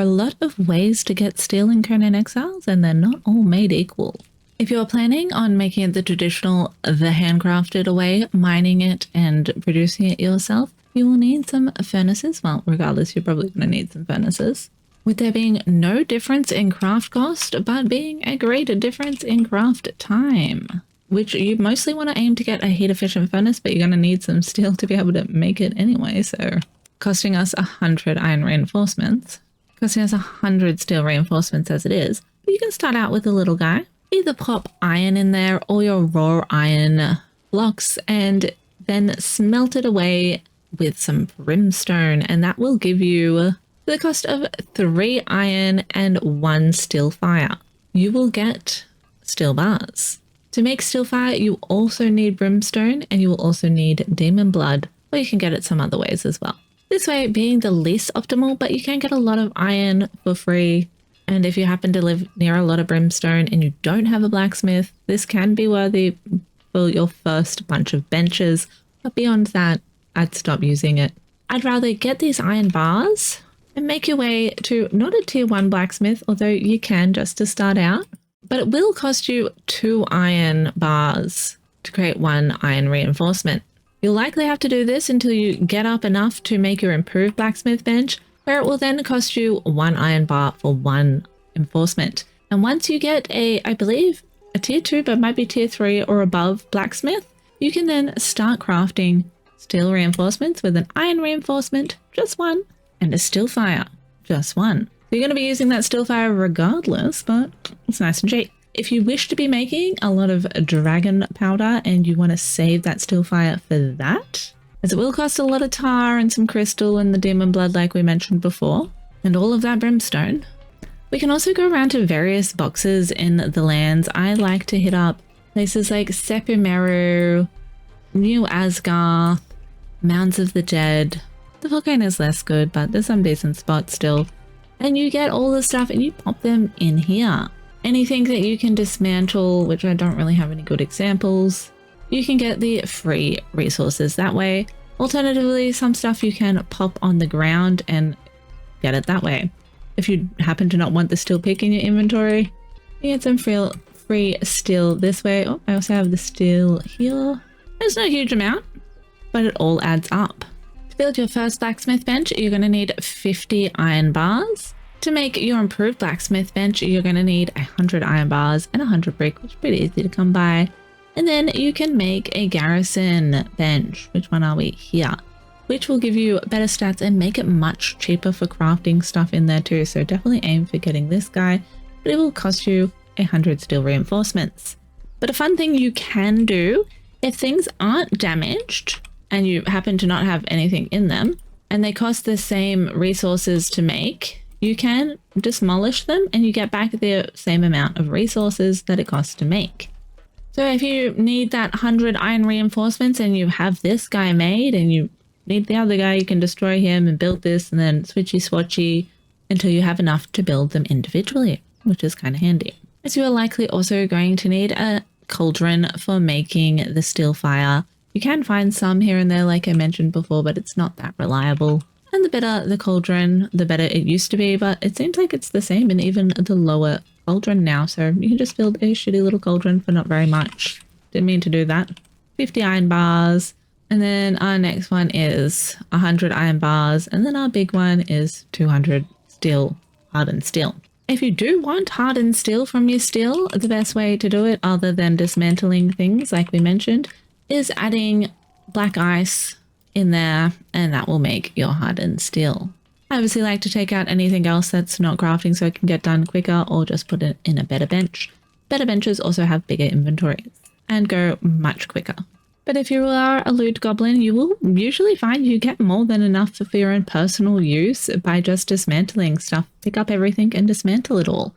a lot of ways to get steel in Conan Exiles, and they're not all made equal. If you're planning on making it the traditional, the handcrafted way, mining it and producing it yourself, you will need some furnaces. Well, regardless, you're probably going to need some furnaces. With there being no difference in craft cost, but being a great difference in craft time, which you mostly want to aim to get a heat efficient furnace, but you're going to need some steel to be able to make it anyway. So costing us 100 iron reinforcements, costing us 100 steel reinforcements as it is, but you can start out with a little guy. Either pop iron in there or your raw iron blocks and then smelt it away with some brimstone, and that will give you the cost of 3 iron and 1 steel fire. You will get steel bars. To make steel fire, you also need brimstone and you will also need demon blood, or you can get it some other ways as well. This way being the least optimal, but you can get a lot of iron for free. And if you happen to live near a lot of brimstone and you don't have a blacksmith, this can be worthy for your first bunch of benches. But beyond that, I'd stop using it. I'd rather get these iron bars and make your way to not a tier 1 blacksmith, although you can just to start out, but it will cost you 2 iron bars to create 1 iron reinforcement. You'll likely have to do this until you get up enough to make your improved blacksmith bench, where it will then cost you 1 iron bar for 1 reinforcement. And once you get I believe a tier 2, but might be tier 3 or above blacksmith, you can then start crafting steel reinforcements with an iron reinforcement, just 1, and a steel fire, just 1. So you're going to be using that steel fire regardless, but it's nice and cheap. If you wish to be making a lot of dragon powder and you want to save that steel fire for that, as it will cost a lot of tar and some crystal and the demon blood like we mentioned before, and all of that brimstone, we can also go around to various boxes in the lands. I like to hit up places like Sepimeru, New Asgarth, Mounds of the Dead. The Volcano is less good, but there's some decent spots still. And you get all the stuff and you pop them in here. Anything that you can dismantle, which I don't really have any good examples, you can get the free resources that way. Alternatively, some stuff you can pop on the ground and get it that way. If you happen to not want the steel pick in your inventory, you get some free steel this way. Oh, I also have the steel here. There's no huge amount, but it all adds up. To build your first blacksmith bench, you're going to need 50 iron bars. To make your improved blacksmith bench, you're going to need 100 iron bars and 100 brick, which is pretty easy to come by. And then you can make a garrison bench. Which one are we? Here. Which will give you better stats and make it much cheaper for crafting stuff in there too. So definitely aim for getting this guy, but it will cost you 100 steel reinforcements. But a fun thing you can do, if things aren't damaged and you happen to not have anything in them and they cost the same resources to make, you can demolish them and you get back the same amount of resources that it costs to make. So if you need that 100 iron reinforcements and you have this guy made and you need the other guy, you can destroy him and build this and then switchy swatchy until you have enough to build them individually, which is kind of handy. As you are likely also going to need a cauldron for making the steel fire. You can find some here and there like I mentioned before, but it's not that reliable. And the better the cauldron, the better it used to be, but it seems like it's the same in even the lower cauldron now. So you can just build a shitty little cauldron for not very much. Didn't mean to do that. 50 iron bars. And then our next one is 100 iron bars. And then our big one is 200 steel, hardened steel. If you do want hardened steel from your steel, the best way to do it, other than dismantling things like we mentioned, is adding black ice in there, and that will make your hardened steel. I obviously like to take out anything else that's not crafting so it can get done quicker, or just put it in a better bench. Better benches also have bigger inventories and go much quicker. But if you are a loot goblin, you will usually find you get more than enough for your own personal use by just dismantling stuff. Pick up everything and dismantle it all.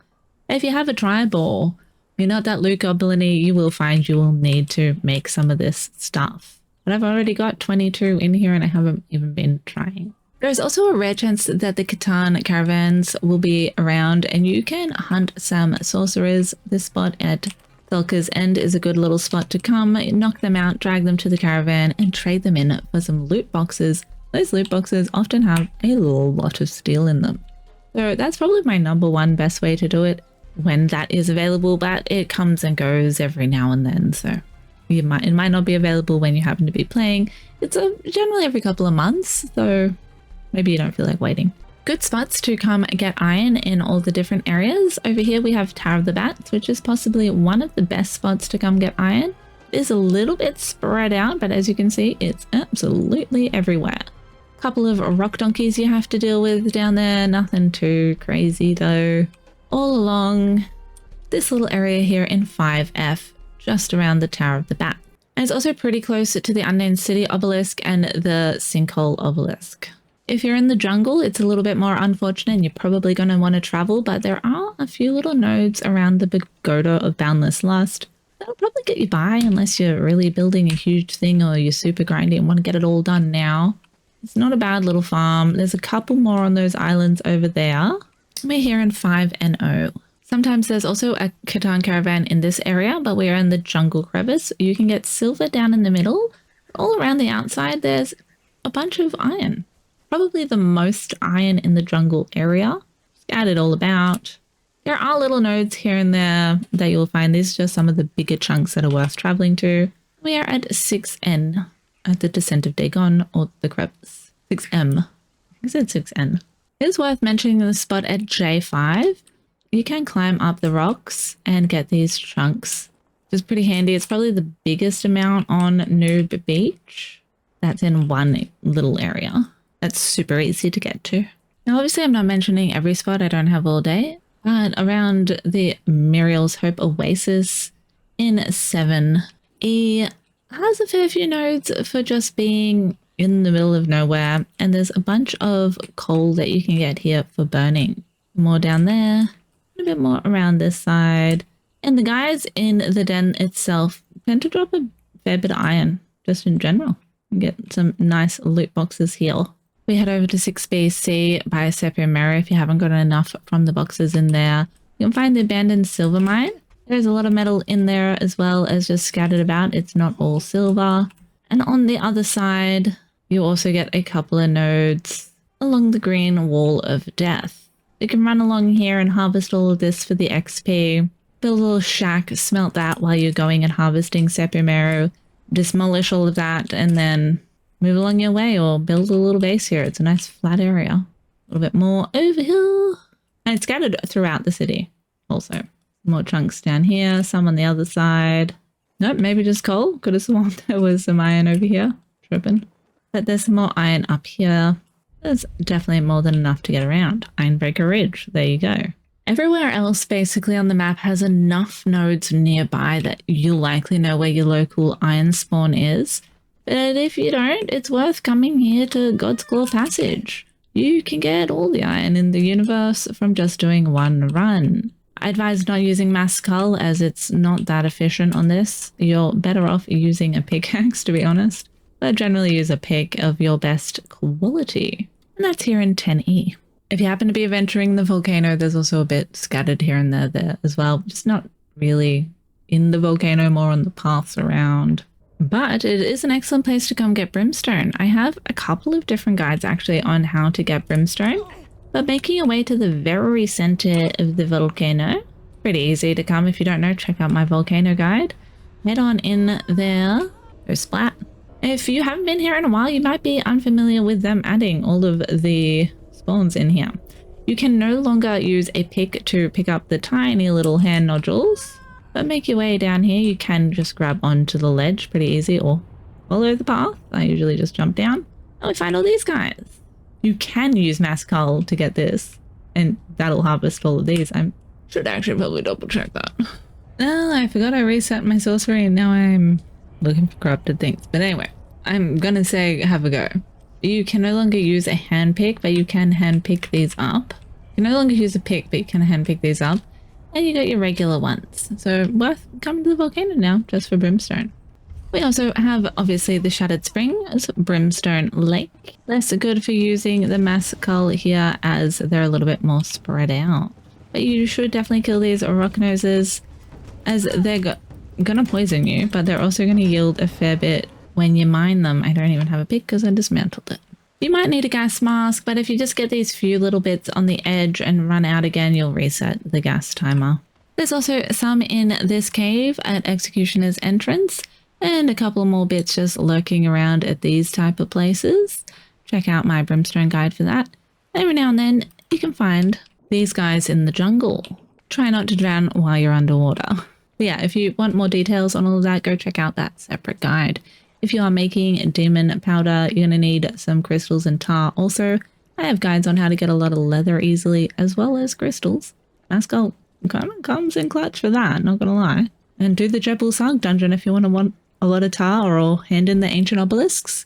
If you have a tribe or you're not that loot goblin-y, you will find you will need to make some of this stuff. But I've already got 22 in here and I haven't even been trying. There's also a rare chance that the Katan caravans will be around and you can hunt some sorcerers. This spot at Thelka's End is a good little spot to come, knock them out, drag them to the caravan and trade them in for some loot boxes. Those loot boxes often have a lot of steel in them. So that's probably my number one best way to do it when that is available, but it comes and goes every now and then. So it might not be available when you happen to be playing. It's generally every couple of months, so maybe you don't feel like waiting. Good spots to come get iron in all the different areas. Over here we have Tower of the Bats, which is possibly one of the best spots to come get iron. It is a little bit spread out, but as you can see, it's absolutely everywhere. Couple of rock donkeys you have to deal with down there, nothing too crazy though. All along this little area here in 5F, just around the Tower of the Bat. And it's also pretty close to the Unnamed City obelisk and the Sinkhole obelisk. If you're in the jungle, it's a little bit more unfortunate and you're probably going to want to travel, but there are a few little nodes around the Pagoda of Boundless Lust that'll probably get you by unless you're really building a huge thing or you're super grindy and want to get it all done now. It's not a bad little farm. There's a couple more on those islands over there. We're here in 5NO. Sometimes there's also a Katan caravan in this area, but we are in the jungle crevice. You can get silver down in the middle. All around the outside, there's a bunch of iron. Probably the most iron in the jungle area. Scattered all about. There are little nodes here and there that you'll find. These are just some of the bigger chunks that are worth traveling to. We are at 6N at the Descent of Dagon, or the crevice. 6M. I said 6N. It is worth mentioning the spot at J5. You can climb up the rocks and get these chunks. It's pretty handy. It's probably the biggest amount on Noob Beach. That's in one little area. That's super easy to get to. Now, obviously, I'm not mentioning every spot. I don't have all day. But around the Muriel's Hope Oasis in 7E has a fair few nodes for just being in the middle of nowhere. And there's a bunch of coal that you can get here for burning. More down there. A bit more around this side. And the guys in the den itself tend to drop a fair bit of iron, just in general. You get some nice loot boxes here. We head over to 6BC by Sepia if you haven't gotten enough from the boxes in there. You can find the abandoned silver mine. There's a lot of metal in there as well as just scattered about. It's not all silver. And on the other side, you also get a couple of nodes along the green wall of death. You can run along here and harvest all of this for the XP. Build a little shack, smelt that while you're going and harvesting Sepia demolish all of that, and then move along your way or build a little base here. It's a nice flat area. A little bit more over here. And it's scattered throughout the city also. More chunks down here, some on the other side. Nope, maybe just coal. Could have sworn there was some iron over here. Tripping. But there's some more iron up here. There's definitely more than enough to get around. Ironbreaker Ridge. There you go. Everywhere else basically on the map has enough nodes nearby that you'll likely know where your local iron spawn is. But if you don't, it's worth coming here to God's Claw Passage. You can get all the iron in the universe from just doing one run. I advise not using Mass Skull as it's not that efficient on this. You're better off using a pickaxe, to be honest. But generally use a pick of your best quality. And that's here in 10E. If you happen to be venturing the volcano, there's also a bit scattered here and there as well. Just not really in the volcano, more on the paths around. But it is an excellent place to come get Brimstone. I have a couple of different guides actually on how to get Brimstone. But making your way to the very center of the volcano, pretty easy to come. If you don't know, check out my volcano guide. Head on in there. Go splat. If you haven't been here in a while, you might be unfamiliar with them adding all of the spawns in here. You can no longer use a pick to pick up the tiny little hand nodules. But make your way down here. You can just grab onto the ledge pretty easy or follow the path. I usually just jump down and we find all these guys. You can use Mass Skull to get this and that'll harvest all of these. I should actually probably double check that. Oh, I forgot I reset my sorcery and now I'm looking for corrupted things. But anyway, I'm gonna say have a go. You can no longer use a hand pick, but you can hand pick these up. You can no longer use a pick, but you can hand pick these up. And you got your regular ones. So worth coming to the volcano now just for Brimstone. We also have obviously the Shattered Springs, Brimstone Lake. Less good for using the Mass Skull here as they're a little bit more spread out. But you should definitely kill these rock noses as they're gonna poison you, but they're also gonna yield a fair bit when you mine them. I don't even have a pick because I dismantled it. You might need a gas mask, but if you just get these few little bits on the edge and run out again, you'll reset the gas timer. There's also some in this cave at Executioner's entrance, and a couple more bits just lurking around at these type of places. Check out my Brimstone guide for that. Every now and then you can find these guys in the jungle. Try not to drown while you're underwater. But yeah, if you want more details on all of that, go check out that separate guide. If you are making demon powder, you're going to need some crystals and tar. Also, I have guides on how to get a lot of leather easily, as well as crystals. Mascot kind of comes in clutch for that, not going to lie. And do the Jebel Sarg dungeon if you want a lot of tar, or hand in the ancient obelisks.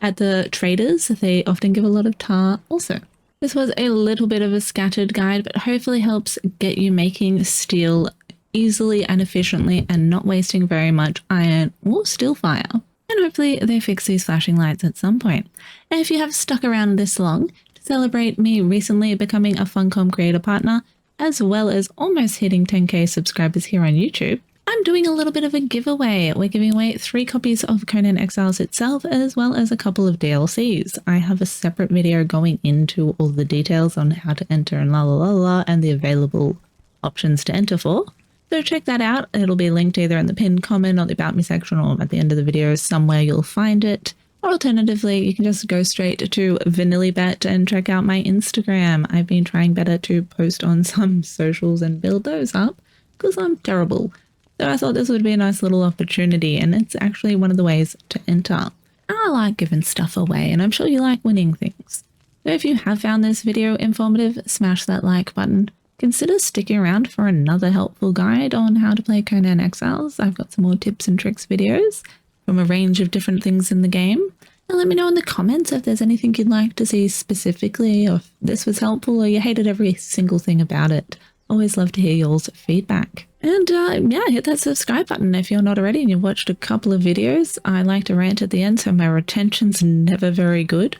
At the traders, they often give a lot of tar also. This was a little bit of a scattered guide, but hopefully helps get you making steel easily and efficiently and not wasting very much iron or steel fire. And hopefully they fix these flashing lights at some point. And if you have stuck around this long to celebrate me recently becoming a Funcom creator partner, as well as almost hitting 10k subscribers here on YouTube, I'm doing a little bit of a giveaway. We're giving away 3 copies of Conan Exiles itself, as well as a couple of DLCs. I have a separate video going into all the details on how to enter and and the available options to enter for. So check that out. It'll be linked either in the pinned comment or the About Me section, or at the end of the video somewhere you'll find it. Or alternatively, you can just go straight to VANILLIBET and check out my Instagram. I've been trying better to post on some socials and build those up because I'm terrible. So I thought this would be a nice little opportunity, and it's actually one of the ways to enter. I like giving stuff away, and I'm sure you like winning things. So if you have found this video informative, smash that like button. Consider sticking around for another helpful guide on how to play Conan Exiles. I've got some more tips and tricks videos from a range of different things in the game. And let me know in the comments if there's anything you'd like to see specifically, or if this was helpful or you hated every single thing about it. Always love to hear y'all's feedback. And yeah, hit that subscribe button if you're not already and you've watched a couple of videos. I like to rant at the end, so my retention's never very good.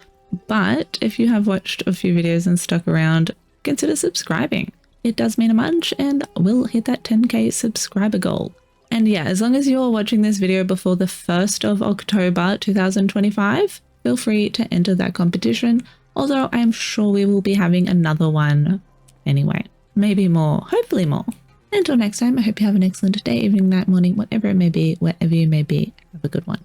But if you have watched a few videos and stuck around, consider subscribing. It does mean a bunch, and we'll hit that 10k subscriber goal. And yeah, as long as you're watching this video before the 1st of October 2025, feel free to enter that competition, although I'm sure we will be having another one anyway. Maybe more, hopefully more. Until next time, I hope you have an excellent day, evening, night, morning, whatever it may be, wherever you may be. Have a good one.